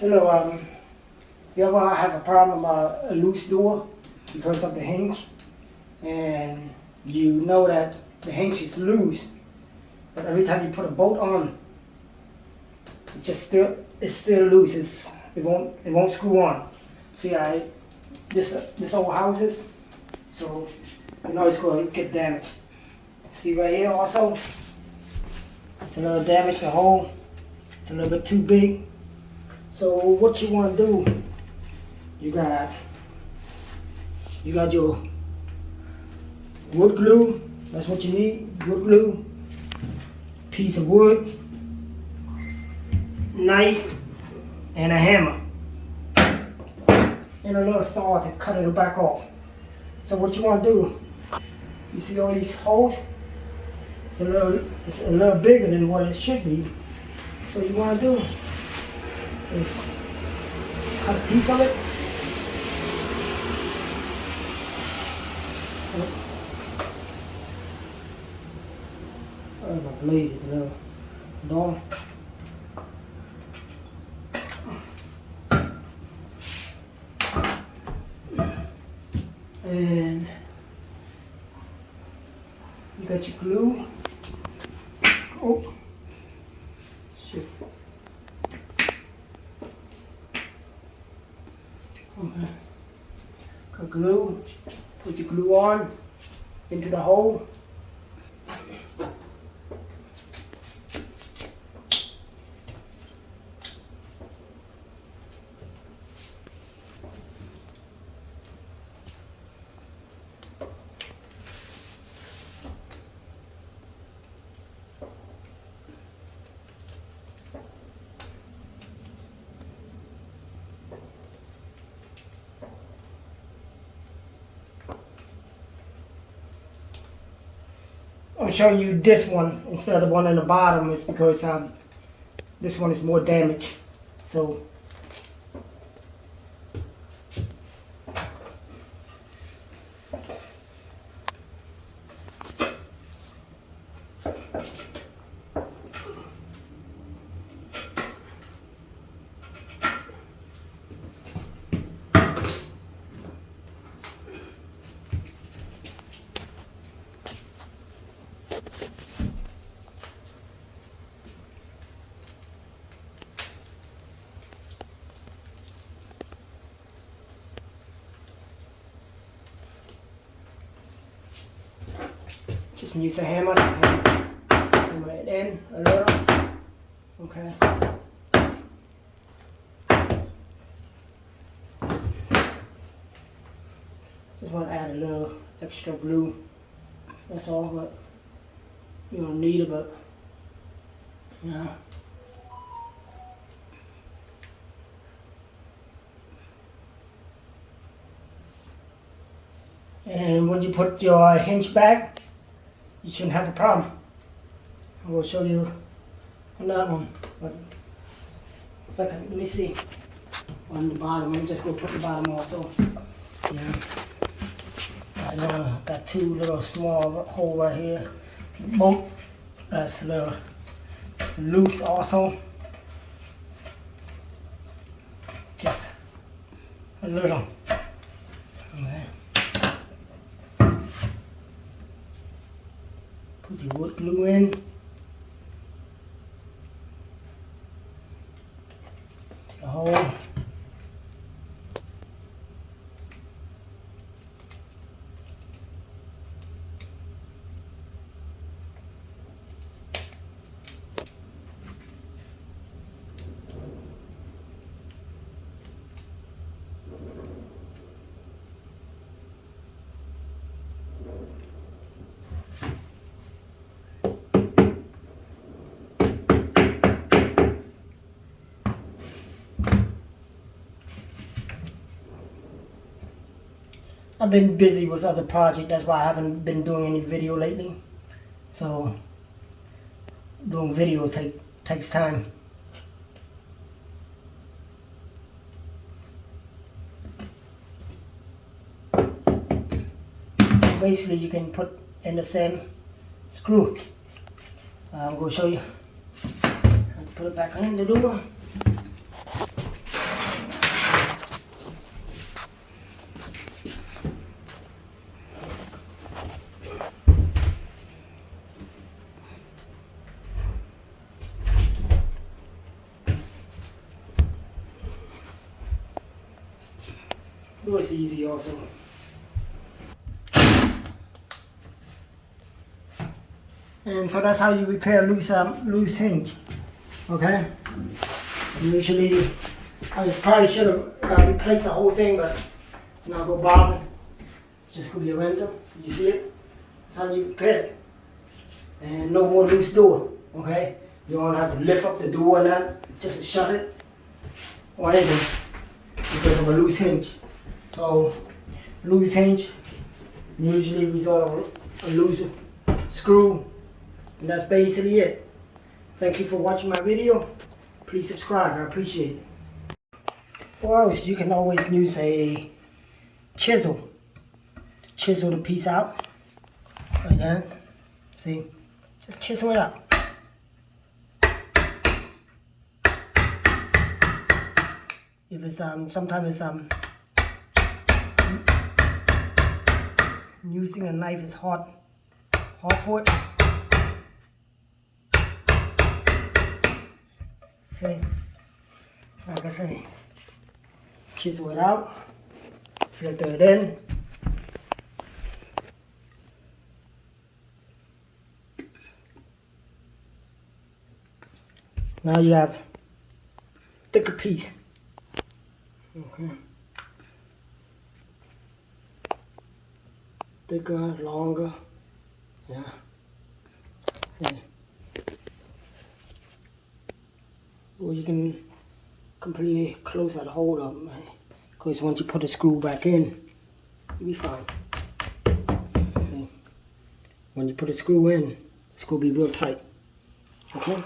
You know, you ever have a problem a loose door because of the hinge, and you know that the hinge is loose, but every time you put a bolt on, it's still loose. It won't screw on. See, this old houses, so you know it's going to get damaged. See right here also, it's a little damaged. The hole, it's a little bit too big. So what you want to do, you got your wood glue. That's what you need. Wood glue, piece of wood, knife, and a hammer, and a little saw to cut it back off. So what you want to do, you see all these holes? It's a little bigger than what it should be. So you want to do is cut a piece of it. Oh, my blade is a little dull. And you got your glue. Oh, shit. Okay. Got glue. Put your glue on into the hole. I'm showing you this one instead of the one on the bottom is because this one is more damaged. So just use a hammer it in a little. Okay. Just want to add a little extra glue. That's all, but you don't need it, but yeah. And when you put your hinge back, you shouldn't have a problem. I will show you on that one. But second, let me see. On the bottom, I'm just gonna put the bottom also. Yeah. I got two little small hole right here. Both. That's a little loose also. Just a little. Okay. Put your wood glue in. To the hole. I've been busy with other projects, that's why I haven't been doing any video lately. So doing video takes time. Basically you can put in the same screw. I'm going to show you how to put it back in the door. It was easy also. And so that's how you repair loose hinge. Okay? Usually, I probably should have replaced the whole thing, but I'm not gonna bother. It's just gonna be a rental. You see it? That's how you repair it. And no more loose door. Okay? You don't have to lift up the door and that just to shut it or anything because of a loose hinge. So, loose hinge usually result in a loose screw. And that's basically it. Thank you for watching my video. Please subscribe, I appreciate it. Or else you can always use a chisel to chisel the piece out. Like that. See? Just chisel it out. If it's sometimes it's using a knife is hard for it. See, like I say, chisel it out, filter it in. Now you have thicker piece. Okay. Thicker, longer. Yeah. See. Or you can completely close that hole up, because once you put the screw back in, you'll be fine. See, when you put a screw in, it's going to be real tight. Okay?